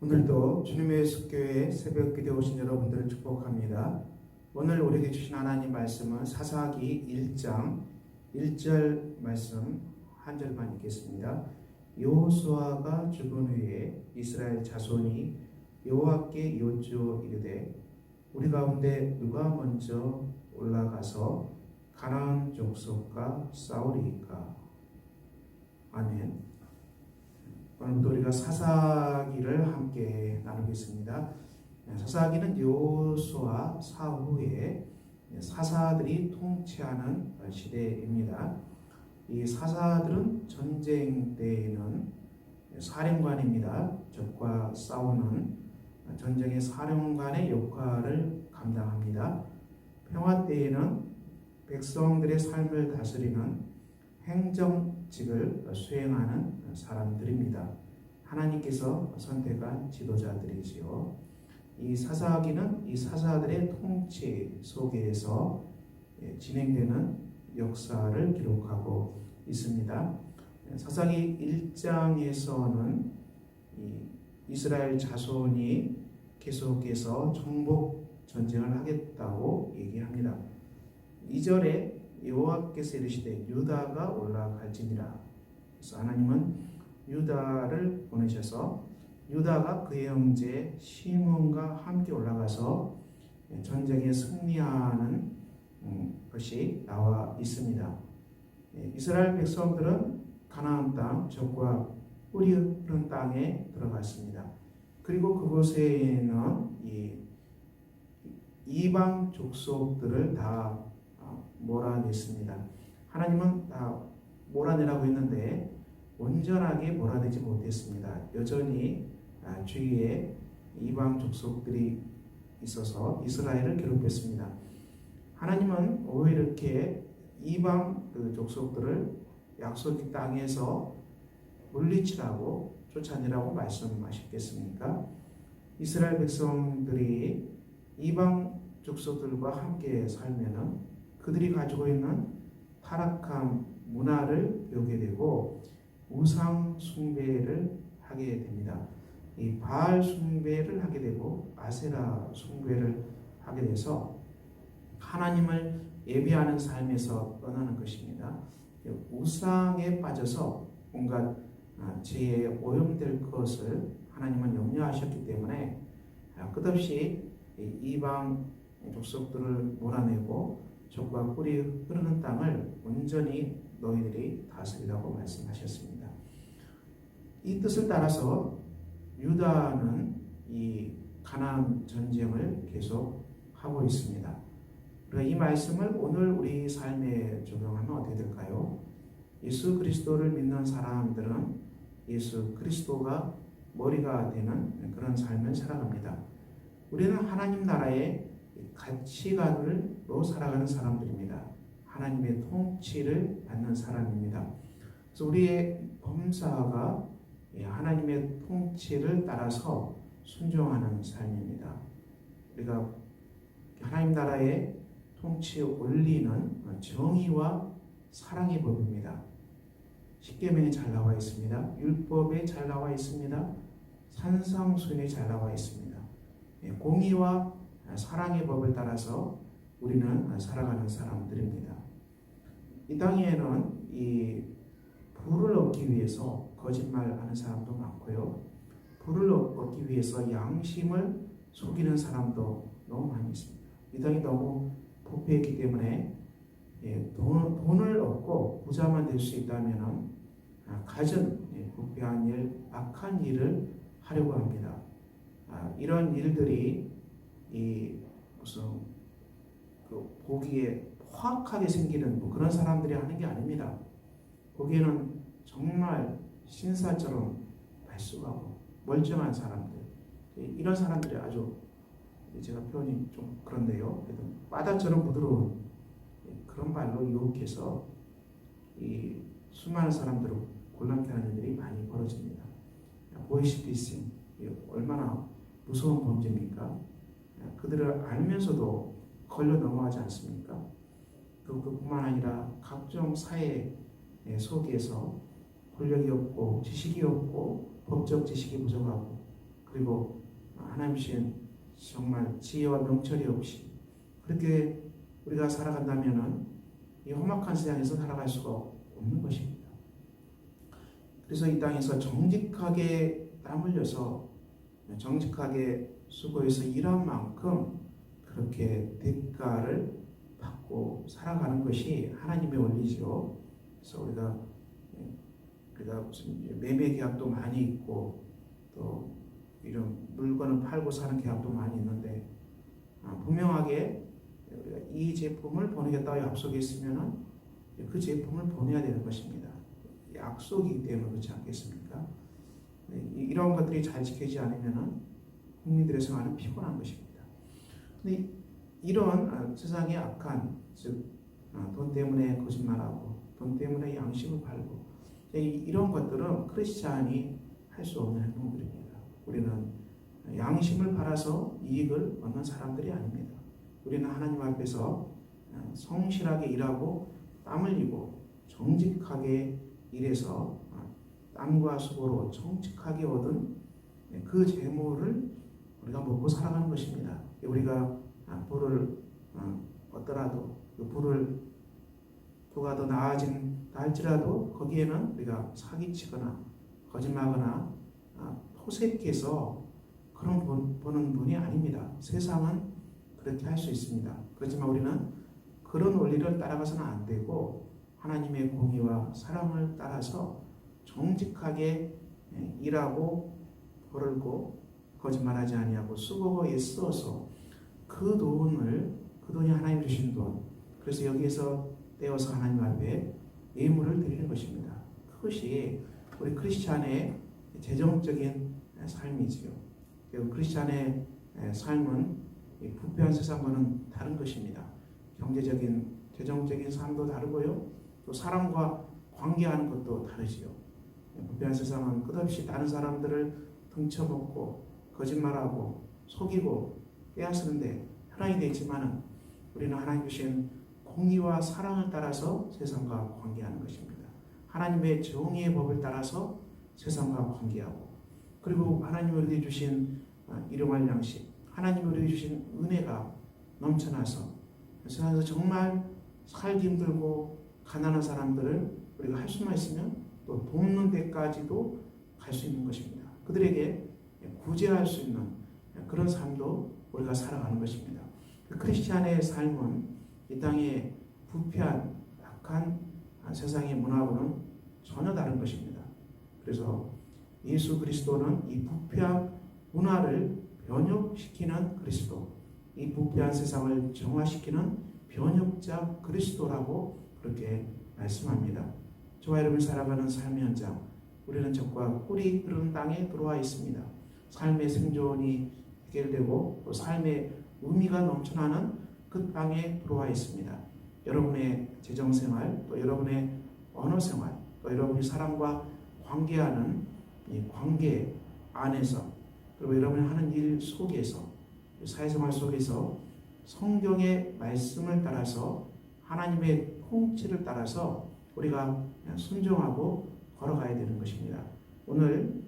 오늘도 주님의 예수교회 새벽기도에 오신 여러분들을 축복합니다. 오늘 우리에게 주신 하나님 말씀은 사사기 1장 1절 말씀 한 절만 읽겠습니다. 여호수아가 죽은 후에 이스라엘 자손이 여호와께 여쭈어 이르되 우리 가운데 누가 먼저 올라가서 가나안 족속과 싸우리이까. 아멘. 오늘부터 우리가 사사기를 함께 나누겠습니다. 사사기는 여호수아 사후에 사사들이 통치하는 시대입니다. 이 사사들은 전쟁 때에는 사령관입니다. 적과 싸우는 전쟁의 사령관의 역할을 감당합니다. 평화 때에는 백성들의 삶을 다스리는 행정직을 수행하는 사람들입니다. 하나님께서 선택한 지도자들이지요. 이 사사기는 이 사사들의 통치 속에서 진행되는 역사를 기록하고 있습니다. 사사기 1장에서는 이스라엘 자손이 계속해서 정복 전쟁을 하겠다고 얘기합니다. 2절에 여호와께서 이르시되 유다가 올라갈지니라. 그래서 하나님은 유다를 보내셔서 유다가 그의 형제 시몬과 함께 올라가서 전쟁에 승리하는 것이 나와 있습니다. 이스라엘 백성들은 가나안 땅 적과 꿀이 흐르는 땅에 들어갔습니다. 그리고 그곳에는 이방 족속들을 다 몰아냈습니다. 하나님은 다 몰아내라고 했는데 온전하게 몰아내지 못했습니다. 여전히 주위에 이방 족속들이 있어서 이스라엘을 괴롭혔습니다. 하나님은 왜 이렇게 이방 족속들을 약속의 땅에서 물리치라고 쫓아내라고 말씀하셨겠습니까? 이스라엘 백성들이 이방 족속들과 함께 살면은 그들이 가지고 있는 타락한 문화를 배우게 되고 우상 숭배를 하게 됩니다. 이 바알 숭배를 하게 되고 아세라 숭배를 하게 돼서 하나님을 예배하는 삶에서 떠나는 것입니다. 우상에 빠져서 온갖 죄에 오염될 것을 하나님은 염려하셨기 때문에 끝없이 이방 족속들을 몰아내고 적과 꿀이 흐르는 땅을 온전히 너희들이 다스리라고 말씀하셨습니다. 이 뜻을 따라서 유다는 이 가나안 전쟁을 계속 하고 있습니다. 그러니까 이 말씀을 오늘 우리 삶에 적용하면 어떻게 될까요? 예수 그리스도를 믿는 사람들은 예수 그리스도가 머리가 되는 그런 삶을 살아갑니다. 우리는 하나님 나라의 가치관으로 살아가는 사람들입니다. 하나님의 통치를 받는 사람입니다. 그래서 우리의 범사가 하나님의 통치를 따라서 순종하는 삶입니다. 우리가 하나님 나라의 통치 원리는 정의와 사랑의 법입니다. 십계명에 잘 나와 있습니다. 율법에 잘 나와 있습니다. 산상수훈에 잘 나와 있습니다. 공의와 사랑의 법을 따라서 우리는 살아가는 사람들입니다. 이 땅에는 이 부를 얻기 위해서 거짓말하는 사람도 많고요. 부를 얻기 위해서 양심을 속이는 사람도 너무 많이 있습니다. 이 땅이 너무 부패했기 때문에 돈을 얻고 부자만 될 수 있다면 갖은 부패한 일, 악한 일을 하려고 합니다. 이런 일들이 무슨 보기에 포악하게 생기는 그런 사람들이 하는 게 아닙니다. 거기에는 정말 신사처럼 발숙하고 멀쩡한 사람들, 이런 사람들이 아주, 제가 표현이 좀 그런데요, 바다처럼 부드러운 그런 발로 유혹해서 이 수많은 사람들을 곤란케 하는 일들이 많이 벌어집니다. 보이스피싱, 얼마나 무서운 범죄입니까? 그들을 알면서도 걸려 넘어가지 않습니까? 그뿐만 아니라 각종 사회 속에서 권력이 없고 지식이 없고 법적 지식이 부족하고 그리고 하나님 주신 정말 지혜와 명철이 없이 그렇게 우리가 살아간다면은 이 험악한 세상에서 살아갈 수가 없는 것입니다. 그래서 이 땅에서 정직하게 땀 흘려서 정직하게 수고해서 일한 만큼 그렇게 대가를 받고 살아가는 것이 하나님의 원리죠. 그래서 우리가 무슨 매매 계약도 많이 있고 또 이런 물건을 팔고 사는 계약도 많이 있는데 분명하게 우리가 이 제품을 보내겠다고 약속했으면은 그 제품을 보내야 되는 것입니다. 약속이기 때문에 그렇지 않겠습니까? 이런 것들이 잘 지켜지지 않으면은 국민들의 생활은 피곤한 것입니다. 근데 이런 세상의 악한 즉 돈 때문에 거짓말하고 돈 때문에 양심을 팔고 이런 것들은 크리스찬이 할 수 없는 행동들입니다. 우리는 양심을 팔아서 이익을 얻는 사람들이 아닙니다. 우리는 하나님 앞에서 성실하게 일하고 땀 흘리고 정직하게 일해서 땀과 수고로 정직하게 얻은 그 재물을 우리가 먹고 살아가는 것입니다. 우리가 부를 얻더라도 그 부가 더 나아진다 할지라도 거기에는 우리가 사기치거나 거짓말하거나 포색해서 그런 보는 분이 아닙니다. 세상은 그렇게 할 수 있습니다. 그렇지만 우리는 그런 원리를 따라가서는 안 되고 하나님의 공의와 사랑을 따라서 정직하게 일하고 벌고 거짓말하지 아니하고 수고고 애써서 그 돈이 하나님 주신 돈, 그래서 여기에서 떼어서 하나님 앞에 예물을 드리는 것입니다. 그것이 우리 크리스찬의 재정적인 삶이지요. 크리스찬의 삶은 부패한 세상과는 다른 것입니다. 경제적인, 재정적인 삶도 다르고요. 또 사람과 관계하는 것도 다르지요. 부패한 세상은 끝없이 다른 사람들을 등쳐먹고 거짓말하고 속이고 빼앗는데 편안이 되지만은 우리는 하나님 주신 공의와 사랑을 따라서 세상과 관계하는 것입니다. 하나님의 정의의 법을 따라서 세상과 관계하고 그리고 하나님이 우리에게 주신 일용할 양식, 하나님이 우리에게 주신 은혜가 넘쳐나서 세상에서 정말 살기 힘들고 가난한 사람들을 우리가 할 수만 있으면 또 돕는 데까지도 갈 수 있는 것입니다. 그들에게 구제할 수 있는 그런 삶도 우리가 살아가는 것입니다. 크리스찬의 삶은 이 땅의 부패한 악한 세상의 문화하고는 전혀 다른 것입니다. 그래서 예수 그리스도는 이 부패한 문화를 변혁시키는 그리스도, 이 부패한 세상을 정화시키는 변혁자 그리스도라고 그렇게 말씀합니다. 저와 여러분이 살아가는 삶의 현장, 우리는 적과 꿀이 흐르는 땅에 들어와 있습니다. 삶의 생존이 해결되고 또 삶의 의미가 넘쳐나는 그 땅에 들어와 있습니다. 여러분의 재정생활, 또 여러분의 언어생활, 또 여러분이 사람과 관계하는 이 관계 안에서 그리고 여러분이 하는 일 속에서 사회생활 속에서 성경의 말씀을 따라서 하나님의 통치를 따라서 우리가 순종하고 걸어가야 되는 것입니다. 오늘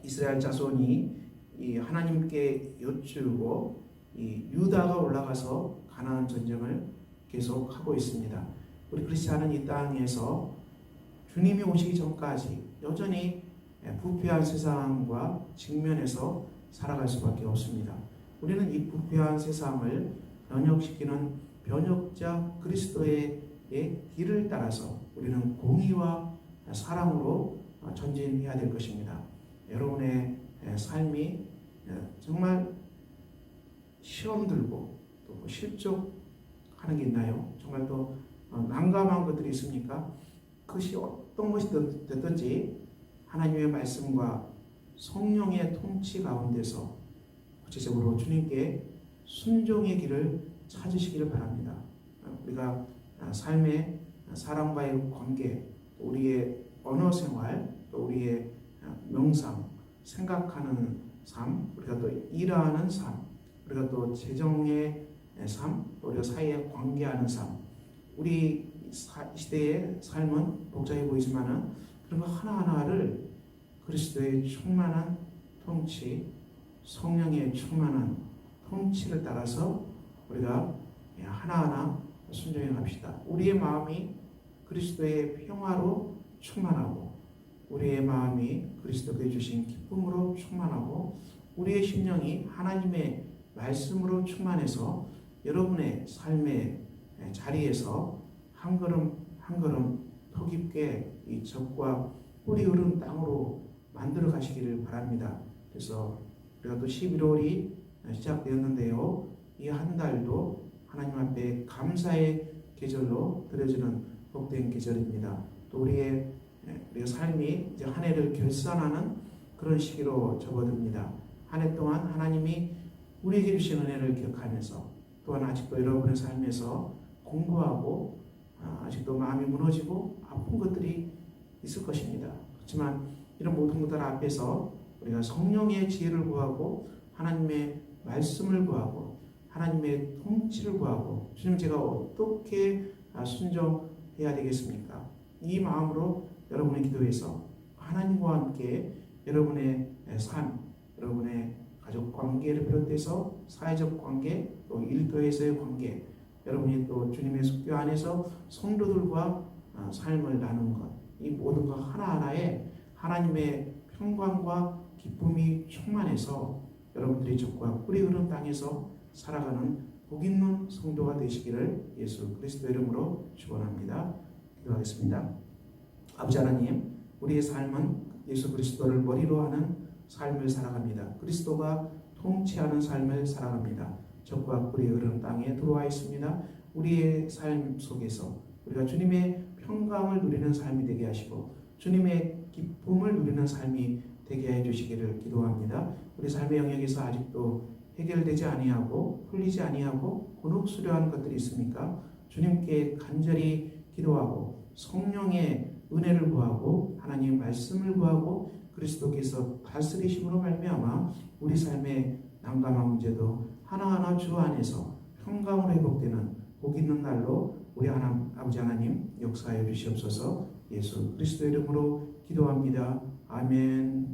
이스라엘 자손이 이 하나님께 여쭈고 이 유다가 올라가서 가나안 전쟁을 계속하고 있습니다. 우리 크리스찬은 이 땅에서 주님이 오시기 전까지 여전히 부패한 세상과 직면해서 살아갈 수밖에 없습니다. 우리는 이 부패한 세상을 변혁시키는 변혁자 그리스도의 길을 따라서 우리는 공의와 사랑으로 전진해야 될 것입니다. 여러분의 삶이 정말 시험 들고 또 실족하는 게 있나요? 정말 또 난감한 것들이 있습니까? 그것이 어떤 것이 됐든지 하나님의 말씀과 성령의 통치 가운데서 구체적으로 주님께 순종의 길을 찾으시기를 바랍니다. 우리가 삶의 사람과의 관계, 우리의 언어 생활, 또 우리의 명상, 생각하는 삶, 우리가 또 일하는 삶, 우리가 또 재정의 삶, 우리가 사회에 관계하는 삶, 우리 시대의 삶은 복잡해 보이지만은 그런 거 하나하나를 그리스도의 충만한 통치, 성령의 충만한 통치를 따라서 우리가 하나하나 순종해 갑시다. 우리의 마음이 그리스도의 평화로 충만하고 우리의 마음이 그리스도께 주신 기쁨으로 충만하고 우리의 심령이 하나님의 말씀으로 충만해서 여러분의 삶의 자리에서 한 걸음 한 걸음 더 깊게 이 적과 뿌리 흐른 땅으로 만들어 가시기를 바랍니다. 그래서 우리가 또 11월이 시작되었는데요. 이 한 달도 하나님 앞에 감사의 계절로 드려지는 복된 계절입니다. 또 우리의 삶이 이제 한 해를 결산하는 그런 시기로 접어듭니다. 한 해 동안 하나님이 우리에게 주신 은혜를 기억하면서 또한 아직도 여러분의 삶에서 공부하고 아직도 마음이 무너지고 아픈 것들이 있을 것입니다. 그렇지만 이런 모든 것들 앞에서 우리가 성령의 지혜를 구하고 하나님의 말씀을 구하고 하나님의 통치를 구하고 주님 제가 어떻게 순종해야 되겠습니까? 이 마음으로 여러분의 기도에서 하나님과 함께 여러분의 삶, 여러분의 가족 관계를 비롯해서 사회적 관계, 또 일터에서의 관계, 여러분이 또 주님의 속교 안에서 성도들과 삶을 나누는 것, 이 모든 것 하나하나에 하나님의 평강과 기쁨이 충만해서 여러분들이 적과 뿌리 흐른 땅에서 살아가는 복 있는 성도가 되시기를 예수 그리스도의 이름으로 축원합니다. 기도하겠습니다. 아버지 하나님, 우리의 삶은 예수 그리스도를 머리로 하는 삶을 살아갑니다. 그리스도가 통치하는 삶을 살아갑니다. 적과 뿌리 흐르는 땅에 들어와 있습니다. 우리의 삶 속에서 우리가 주님의 평강을 누리는 삶이 되게 하시고 주님의 기쁨을 누리는 삶이 되게 해주시기를 기도합니다. 우리 삶의 영역에서 아직도 해결되지 아니하고 풀리지 아니하고 곤혹스러운 것들이 있습니까? 주님께 간절히 기도하고 성령의 은혜를 구하고 하나님의 말씀을 구하고 그리스도께서 다스리심으로 말미암아 우리 삶의 난감한 문제도 하나하나 주 안에서 평강으로 회복되는 복 있는 날로 우리 아버지 하나님 역사해 주시옵소서. 예수 그리스도 이름으로 기도합니다. 아멘.